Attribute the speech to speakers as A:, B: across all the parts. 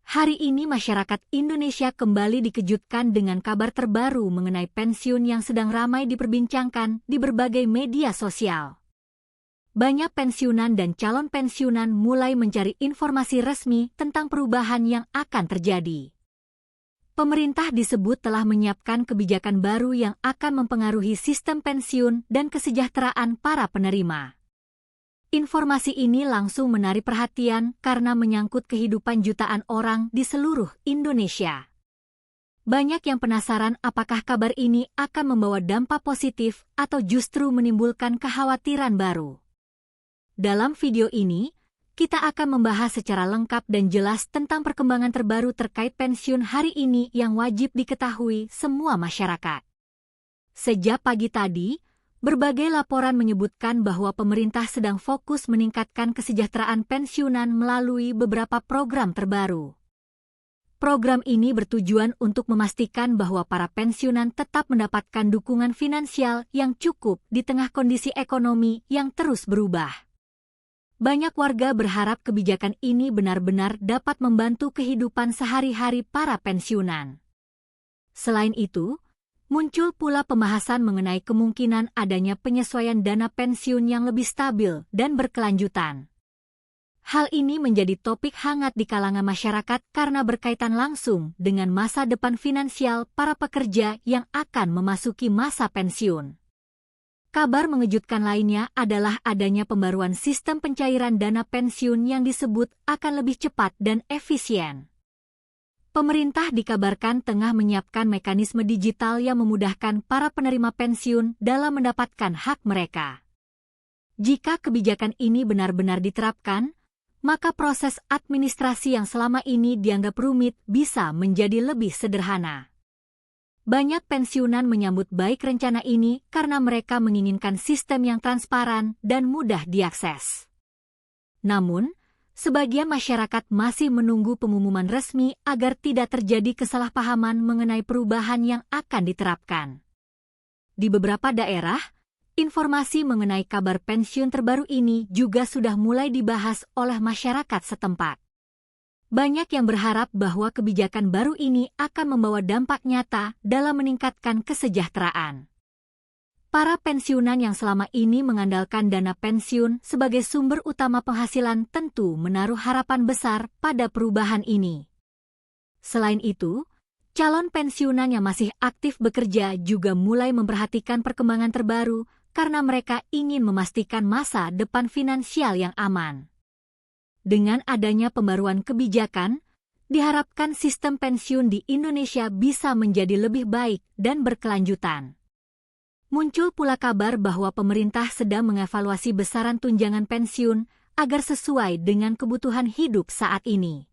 A: Hari ini masyarakat Indonesia kembali dikejutkan dengan kabar terbaru mengenai pensiun yang sedang ramai diperbincangkan di berbagai media sosial. Banyak pensiunan dan calon pensiunan mulai mencari informasi resmi tentang perubahan yang akan terjadi. Pemerintah disebut telah menyiapkan kebijakan baru yang akan mempengaruhi sistem pensiun dan kesejahteraan para penerima. Informasi ini langsung menarik perhatian karena menyangkut kehidupan jutaan orang di seluruh Indonesia. Banyak yang penasaran apakah kabar ini akan membawa dampak positif atau justru menimbulkan kekhawatiran baru. Dalam video ini, kita akan membahas secara lengkap dan jelas tentang perkembangan terbaru terkait pensiun hari ini yang wajib diketahui semua masyarakat. Sejak pagi tadi, berbagai laporan menyebutkan bahwa pemerintah sedang fokus meningkatkan kesejahteraan pensiunan melalui beberapa program terbaru. Program ini bertujuan untuk memastikan bahwa para pensiunan tetap mendapatkan dukungan finansial yang cukup di tengah kondisi ekonomi yang terus berubah. Banyak warga berharap kebijakan ini benar-benar dapat membantu kehidupan sehari-hari para pensiunan. Selain itu, muncul pula pembahasan mengenai kemungkinan adanya penyesuaian dana pensiun yang lebih stabil dan berkelanjutan. Hal ini menjadi topik hangat di kalangan masyarakat karena berkaitan langsung dengan masa depan finansial para pekerja yang akan memasuki masa pensiun. Kabar mengejutkan lainnya adalah adanya pembaruan sistem pencairan dana pensiun yang disebut akan lebih cepat dan efisien. Pemerintah dikabarkan tengah menyiapkan mekanisme digital yang memudahkan para penerima pensiun dalam mendapatkan hak mereka. Jika kebijakan ini benar-benar diterapkan, maka proses administrasi yang selama ini dianggap rumit bisa menjadi lebih sederhana. Banyak pensiunan menyambut baik rencana ini karena mereka menginginkan sistem yang transparan dan mudah diakses. Namun, sebagian masyarakat masih menunggu pengumuman resmi agar tidak terjadi kesalahpahaman mengenai perubahan yang akan diterapkan. Di beberapa daerah, informasi mengenai kabar pensiun terbaru ini juga sudah mulai dibahas oleh masyarakat setempat. Banyak yang berharap bahwa kebijakan baru ini akan membawa dampak nyata dalam meningkatkan kesejahteraan. Para pensiunan yang selama ini mengandalkan dana pensiun sebagai sumber utama penghasilan tentu menaruh harapan besar pada perubahan ini. Selain itu, calon pensiunan yang masih aktif bekerja juga mulai memperhatikan perkembangan terbaru karena mereka ingin memastikan masa depan finansial yang aman. Dengan adanya pembaruan kebijakan, diharapkan sistem pensiun di Indonesia bisa menjadi lebih baik dan berkelanjutan. Muncul pula kabar bahwa pemerintah sedang mengevaluasi besaran tunjangan pensiun agar sesuai dengan kebutuhan hidup saat ini.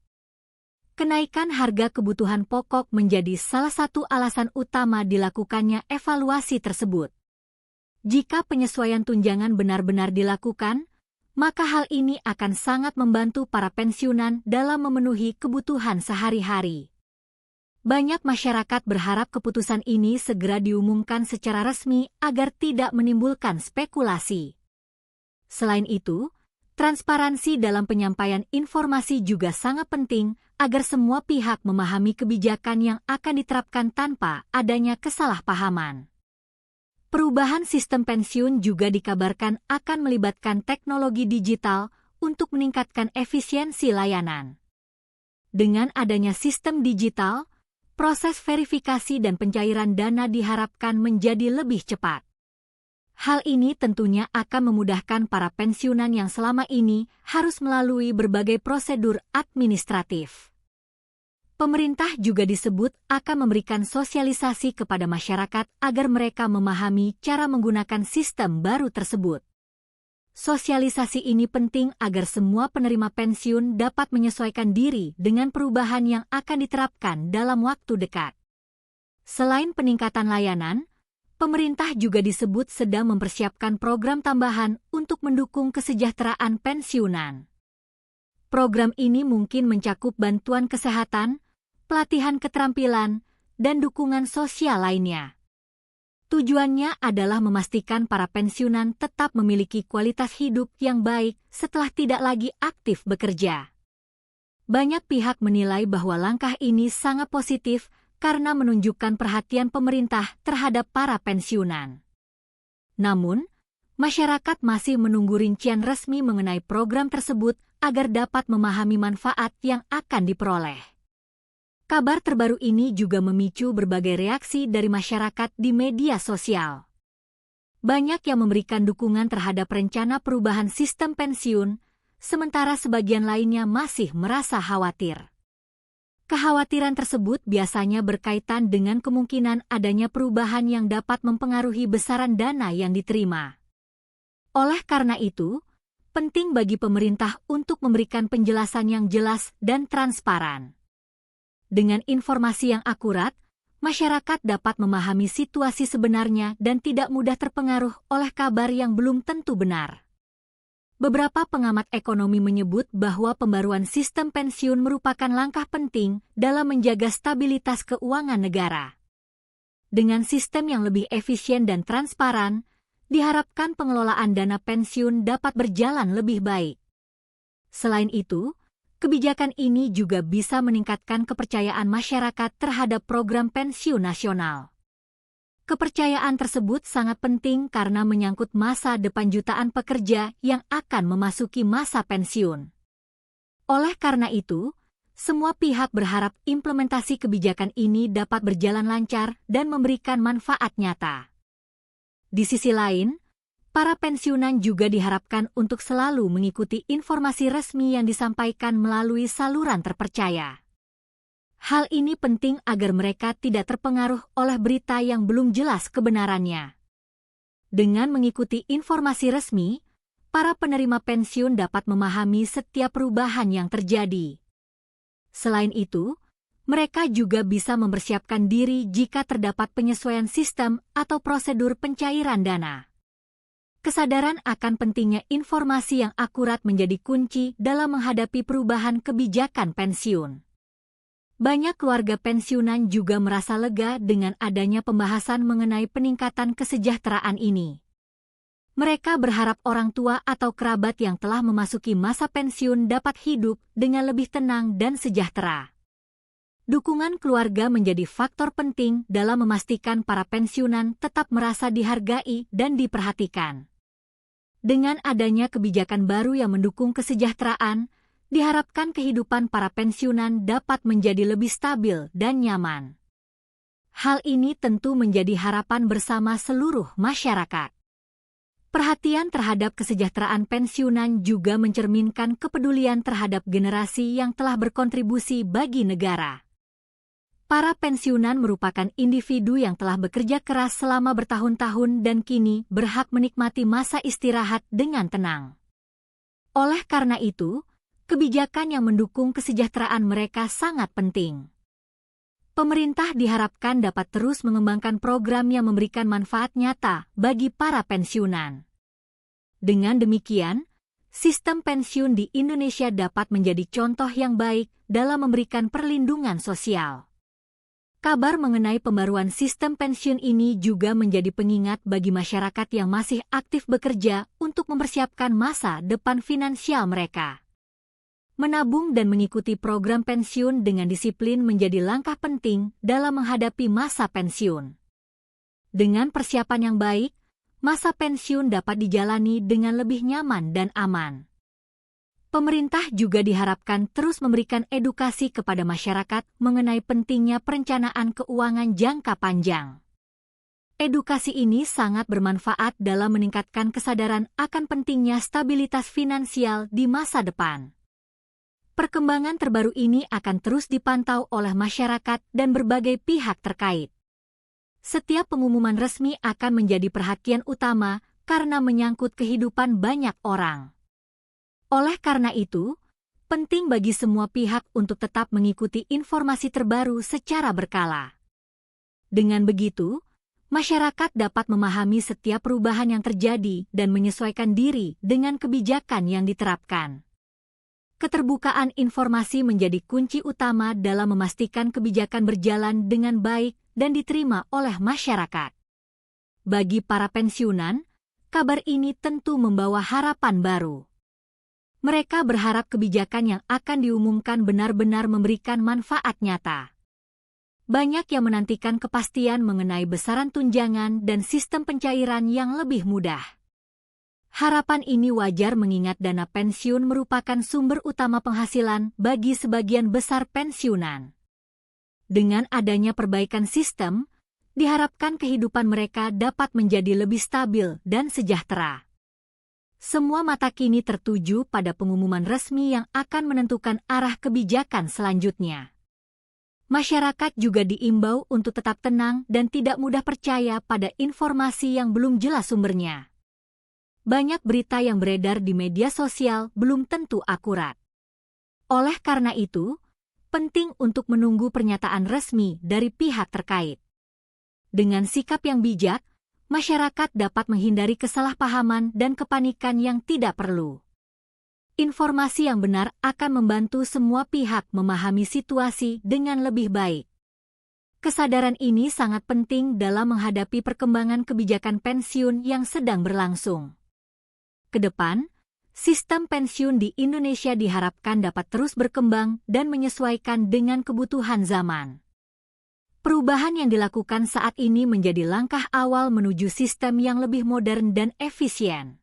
A: Kenaikan harga kebutuhan pokok menjadi salah satu alasan utama dilakukannya evaluasi tersebut. Jika penyesuaian tunjangan benar-benar dilakukan, maka hal ini akan sangat membantu para pensiunan dalam memenuhi kebutuhan sehari-hari. Banyak masyarakat berharap keputusan ini segera diumumkan secara resmi agar tidak menimbulkan spekulasi. Selain itu, transparansi dalam penyampaian informasi juga sangat penting agar semua pihak memahami kebijakan yang akan diterapkan tanpa adanya kesalahpahaman. Perubahan sistem pensiun juga dikabarkan akan melibatkan teknologi digital untuk meningkatkan efisiensi layanan. Dengan adanya sistem digital, proses verifikasi dan pencairan dana diharapkan menjadi lebih cepat. Hal ini tentunya akan memudahkan para pensiunan yang selama ini harus melalui berbagai prosedur administratif. Pemerintah juga disebut akan memberikan sosialisasi kepada masyarakat agar mereka memahami cara menggunakan sistem baru tersebut. Sosialisasi ini penting agar semua penerima pensiun dapat menyesuaikan diri dengan perubahan yang akan diterapkan dalam waktu dekat. Selain peningkatan layanan, pemerintah juga disebut sedang mempersiapkan program tambahan untuk mendukung kesejahteraan pensiunan. Program ini mungkin mencakup bantuan kesehatan, pelatihan keterampilan, dan dukungan sosial lainnya. Tujuannya adalah memastikan para pensiunan tetap memiliki kualitas hidup yang baik setelah tidak lagi aktif bekerja. Banyak pihak menilai bahwa langkah ini sangat positif karena menunjukkan perhatian pemerintah terhadap para pensiunan. Namun, masyarakat masih menunggu rincian resmi mengenai program tersebut agar dapat memahami manfaat yang akan diperoleh. Kabar terbaru ini juga memicu berbagai reaksi dari masyarakat di media sosial. Banyak yang memberikan dukungan terhadap rencana perubahan sistem pensiun, sementara sebagian lainnya masih merasa khawatir. Kekhawatiran tersebut biasanya berkaitan dengan kemungkinan adanya perubahan yang dapat mempengaruhi besaran dana yang diterima. Oleh karena itu, penting bagi pemerintah untuk memberikan penjelasan yang jelas dan transparan. Dengan informasi yang akurat, masyarakat dapat memahami situasi sebenarnya dan tidak mudah terpengaruh oleh kabar yang belum tentu benar. Beberapa pengamat ekonomi menyebut bahwa pembaruan sistem pensiun merupakan langkah penting dalam menjaga stabilitas keuangan negara. Dengan sistem yang lebih efisien dan transparan, diharapkan pengelolaan dana pensiun dapat berjalan lebih baik. Selain itu, kebijakan ini juga bisa meningkatkan kepercayaan masyarakat terhadap program pensiun nasional. Kepercayaan tersebut sangat penting karena menyangkut masa depan jutaan pekerja yang akan memasuki masa pensiun. Oleh karena itu, semua pihak berharap implementasi kebijakan ini dapat berjalan lancar dan memberikan manfaat nyata. Di sisi lain, para pensiunan juga diharapkan untuk selalu mengikuti informasi resmi yang disampaikan melalui saluran terpercaya. Hal ini penting agar mereka tidak terpengaruh oleh berita yang belum jelas kebenarannya. Dengan mengikuti informasi resmi, para penerima pensiun dapat memahami setiap perubahan yang terjadi. Selain itu, mereka juga bisa mempersiapkan diri jika terdapat penyesuaian sistem atau prosedur pencairan dana. Kesadaran akan pentingnya informasi yang akurat menjadi kunci dalam menghadapi perubahan kebijakan pensiun. Banyak keluarga pensiunan juga merasa lega dengan adanya pembahasan mengenai peningkatan kesejahteraan ini. Mereka berharap orang tua atau kerabat yang telah memasuki masa pensiun dapat hidup dengan lebih tenang dan sejahtera. Dukungan keluarga menjadi faktor penting dalam memastikan para pensiunan tetap merasa dihargai dan diperhatikan. Dengan adanya kebijakan baru yang mendukung kesejahteraan, diharapkan kehidupan para pensiunan dapat menjadi lebih stabil dan nyaman. Hal ini tentu menjadi harapan bersama seluruh masyarakat. Perhatian terhadap kesejahteraan pensiunan juga mencerminkan kepedulian terhadap generasi yang telah berkontribusi bagi negara. Para pensiunan merupakan individu yang telah bekerja keras selama bertahun-tahun dan kini berhak menikmati masa istirahat dengan tenang. Oleh karena itu, kebijakan yang mendukung kesejahteraan mereka sangat penting. Pemerintah diharapkan dapat terus mengembangkan program yang memberikan manfaat nyata bagi para pensiunan. Dengan demikian, sistem pensiun di Indonesia dapat menjadi contoh yang baik dalam memberikan perlindungan sosial. Kabar mengenai pembaruan sistem pensiun ini juga menjadi pengingat bagi masyarakat yang masih aktif bekerja untuk mempersiapkan masa depan finansial mereka. Menabung dan mengikuti program pensiun dengan disiplin menjadi langkah penting dalam menghadapi masa pensiun. Dengan persiapan yang baik, masa pensiun dapat dijalani dengan lebih nyaman dan aman. Pemerintah juga diharapkan terus memberikan edukasi kepada masyarakat mengenai pentingnya perencanaan keuangan jangka panjang. Edukasi ini sangat bermanfaat dalam meningkatkan kesadaran akan pentingnya stabilitas finansial di masa depan. Perkembangan terbaru ini akan terus dipantau oleh masyarakat dan berbagai pihak terkait. Setiap pengumuman resmi akan menjadi perhatian utama karena menyangkut kehidupan banyak orang. Oleh karena itu, penting bagi semua pihak untuk tetap mengikuti informasi terbaru secara berkala. Dengan begitu, masyarakat dapat memahami setiap perubahan yang terjadi dan menyesuaikan diri dengan kebijakan yang diterapkan. Keterbukaan informasi menjadi kunci utama dalam memastikan kebijakan berjalan dengan baik dan diterima oleh masyarakat. Bagi para pensiunan, kabar ini tentu membawa harapan baru. Mereka berharap kebijakan yang akan diumumkan benar-benar memberikan manfaat nyata. Banyak yang menantikan kepastian mengenai besaran tunjangan dan sistem pencairan yang lebih mudah. Harapan ini wajar mengingat dana pensiun merupakan sumber utama penghasilan bagi sebagian besar pensiunan. Dengan adanya perbaikan sistem, diharapkan kehidupan mereka dapat menjadi lebih stabil dan sejahtera. Semua mata kini tertuju pada pengumuman resmi yang akan menentukan arah kebijakan selanjutnya. Masyarakat juga diimbau untuk tetap tenang dan tidak mudah percaya pada informasi yang belum jelas sumbernya. Banyak berita yang beredar di media sosial belum tentu akurat. Oleh karena itu, penting untuk menunggu pernyataan resmi dari pihak terkait. Dengan sikap yang bijak, masyarakat dapat menghindari kesalahpahaman dan kepanikan yang tidak perlu. Informasi yang benar akan membantu semua pihak memahami situasi dengan lebih baik. Kesadaran ini sangat penting dalam menghadapi perkembangan kebijakan pensiun yang sedang berlangsung. Kedepan, sistem pensiun di Indonesia diharapkan dapat terus berkembang dan menyesuaikan dengan kebutuhan zaman. Perubahan yang dilakukan saat ini menjadi langkah awal menuju sistem yang lebih modern dan efisien.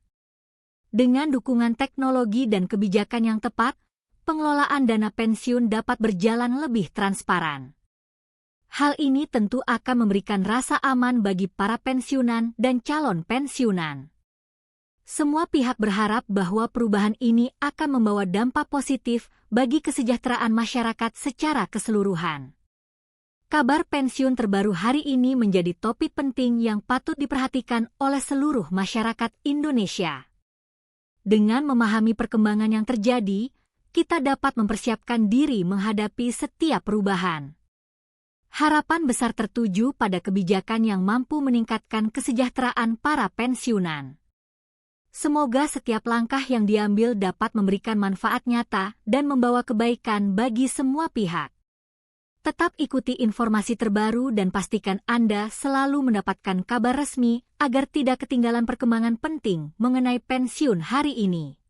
A: Dengan dukungan teknologi dan kebijakan yang tepat, pengelolaan dana pensiun dapat berjalan lebih transparan. Hal ini tentu akan memberikan rasa aman bagi para pensiunan dan calon pensiunan. Semua pihak berharap bahwa perubahan ini akan membawa dampak positif bagi kesejahteraan masyarakat secara keseluruhan. Kabar pensiun terbaru hari ini menjadi topik penting yang patut diperhatikan oleh seluruh masyarakat Indonesia. Dengan memahami perkembangan yang terjadi, kita dapat mempersiapkan diri menghadapi setiap perubahan. Harapan besar tertuju pada kebijakan yang mampu meningkatkan kesejahteraan para pensiunan. Semoga setiap langkah yang diambil dapat memberikan manfaat nyata dan membawa kebaikan bagi semua pihak. Tetap ikuti informasi terbaru dan pastikan Anda selalu mendapatkan kabar resmi agar tidak ketinggalan perkembangan penting mengenai pensiun hari ini.